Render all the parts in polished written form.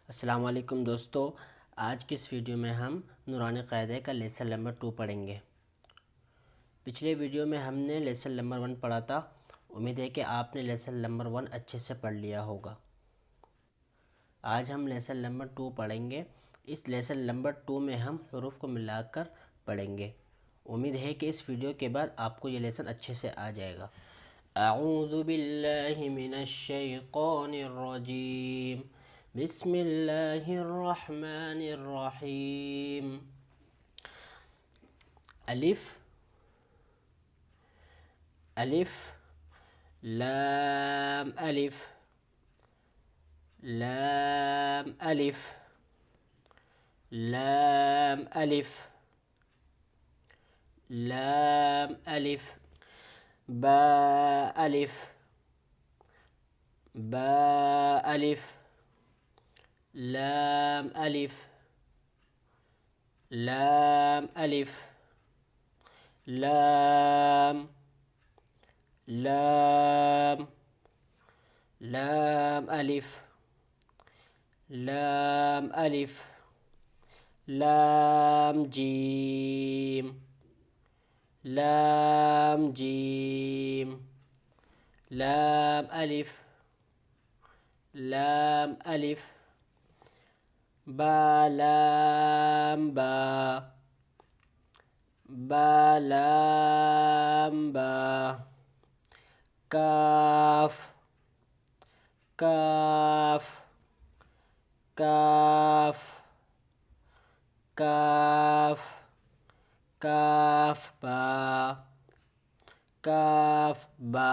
अस्सलाम वालेकुम दोस्तों। आज की इस वीडियो में हम नूरानी क़ायदे का लेसन नंबर 2 पढ़ेंगे। पिछले वीडियो में हमने लेसन नंबर 1 पढ़ा था। उम्मीद है कि आपने लेसन नंबर 1 अच्छे से पढ़ लिया होगा। आज हम लेसन नंबर 2 पढ़ेंगे। इस लेसन नंबर 2 में हम हरूफ को मिलाकर पढ़ेंगे। उम्मीद है कि इस वीडियो के बाद आपको ये लेसन अच्छे से आ जाएगा। अऊज़ु बिल्लाहि मिनश शैतानिर रजीम। बिस्मिल्लाहिर्रहमानिर्रहीम। अलिफ अलिफ लाम अलिफ लाम अलिफ लाम अलिफ लाम अलिफ बा अलिफ बा अलिफ लाम अलिफ लाम अलिफ लाम लाम लाम अलिफ लाम अलिफ लाम जीम लाम जीम लाम अलिफ लाम अलिफ बा लाम बा बा लाम बा काफ काफ काफ काफ काफ बा काफ बा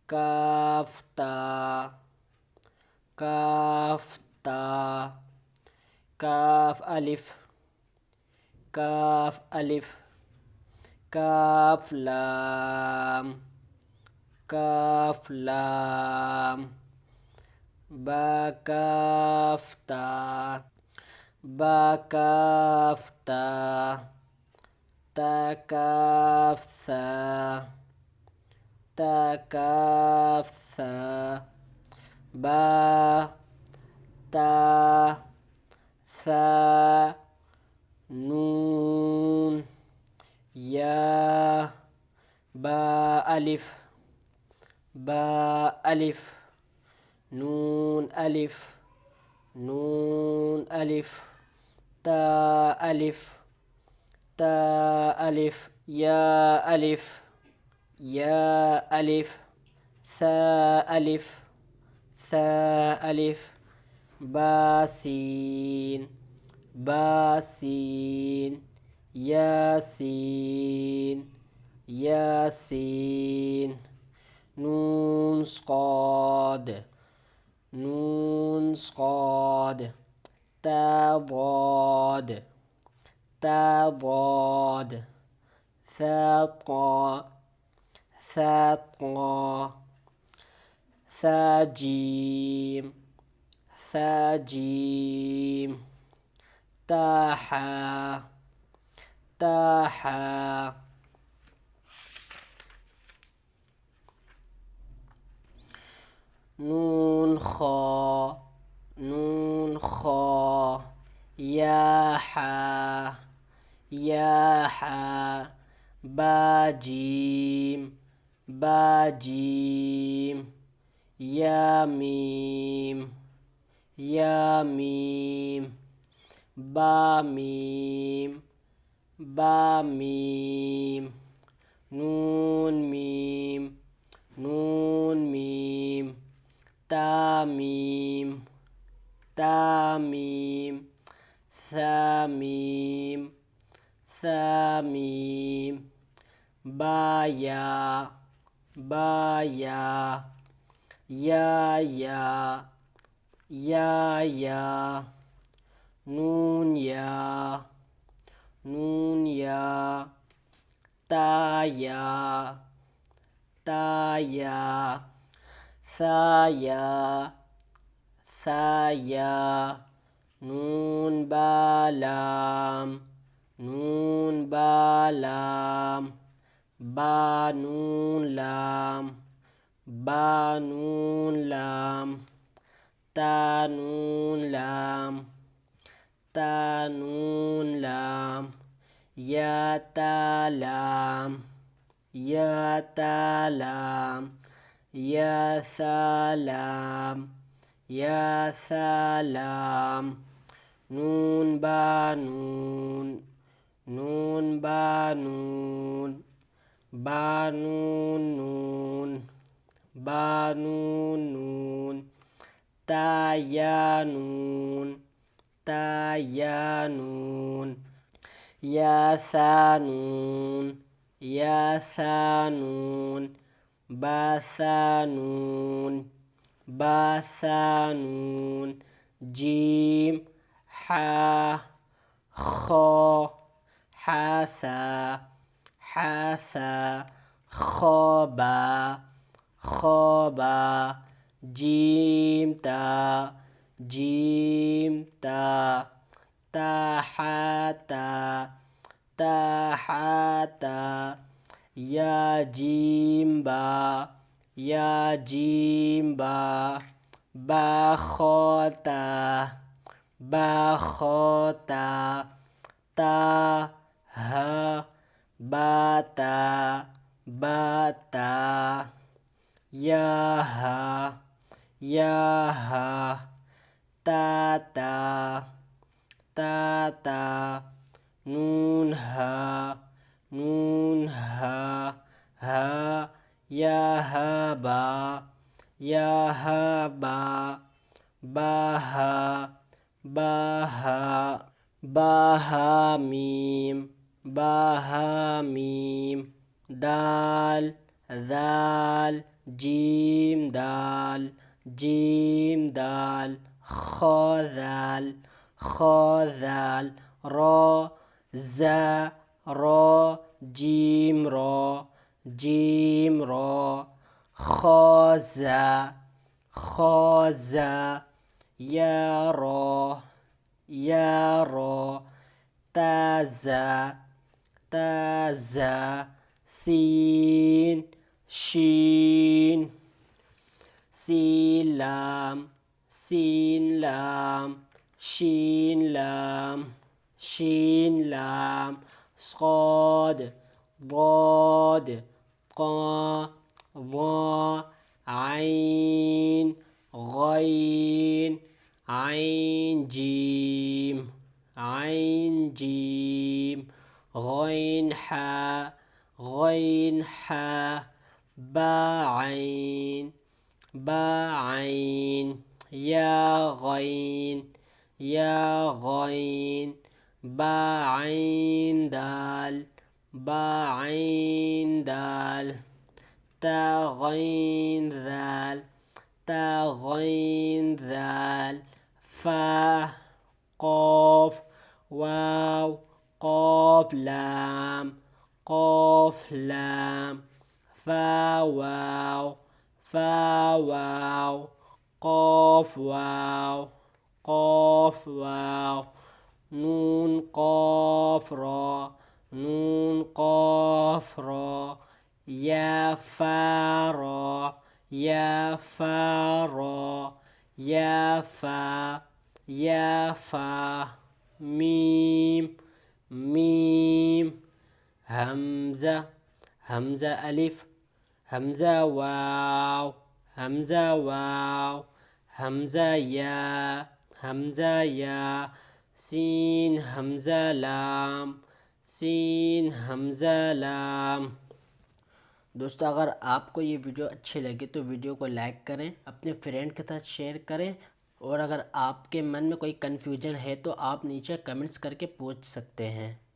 काफ ता काफ ता काफ अलिफ काफ अलिफ काफ लाम काफ लाम बा काफ ता बा काफ ता ता काफ सा ता काफ सा बा ता सा नून या बा अलिफ बा अलिफ नून अलिफ नून अलिफ ता अलिफ ता अलिफ या अलिफ या अलिफ सा अलिफ सा अलिफ बासीन बासीन यासीन यासीन नून स्क़ाद नून स्क़ाद ता ضاد ता ضاد ثا طا ثا طا ثا جيم ثا جيم تا حا تا حا نون خا نون خا يا حا يا حا با جيم با جيم يا ميم يا ميم با ميم با ميم نون ميم نون ميم تا ميم تا ميم ثا ميم ثا ميم با يا با يا يا يا يا يا نون يا نون يا تا يا تا يا ثا يا ثا يا نون با لام نون با لام با نون لام با نون لام ता नून लाम, ता नून लाम, या ता लाम, या ता लाम, या सलाम, या सलाम, नून बा नून, नून बा नून, बा नून नून, बा नून नून, ता या नून, ता या नून, या सा नून, या सा नून, बा सा नून, बा सा नून, जीम हा खो, हा सा, हा सा, खोबा, खोबा, जीम ता, जीम ता, ताहाता, ताहाता, या जीम बा, या जीम बा, बाखोता, बाखोता, ता हा, बाता, बाता, याहा, याहा, ताता, ताता, नून हा, नून हा, हा, याहबा, याहबा, बाहा, बाहा, बाहा मीम, बाहा मीम, दाल, दाल, जीम दाल, जीम दाल, खो दाल, खो दाल, रो ज़ा, रो, जीम रो, जीम रो, खोज़ा, खोज़ा, या रो, या रो, ताज़ा, ताज़ा, सीन शीन, सीन लाम, सीन लाम, शीन लाम, शीन लाम, صاد ضاد قا ضا عين غين عين جيم، عين جيم، غين حا، غين حا، با عين، با عين، يا غين، يا غين، با عين دال، با عين دال، تا غين ذال، تا غين ذال، فا قاف واو قاف لام، قاف لام، فا واو، فا واو، قاف واو، قاف واو، نون قاف را، نون قاف را، یا فا را، یا فا را، یا فا، یا فا، ميم، ميم، همزة، همزة ألف، همزة واو، همزة واو، همزة يا، همزة يا، सीन हमज़ा लाम, सीन हमज़ा लाम। दोस्तों अगर आपको ये वीडियो अच्छी लगे तो वीडियो को लाइक करें, अपने फ्रेंड के साथ शेयर करें, और अगर आपके मन में कोई कन्फ्यूजन है तो आप नीचे कमेंट्स करके पूछ सकते हैं।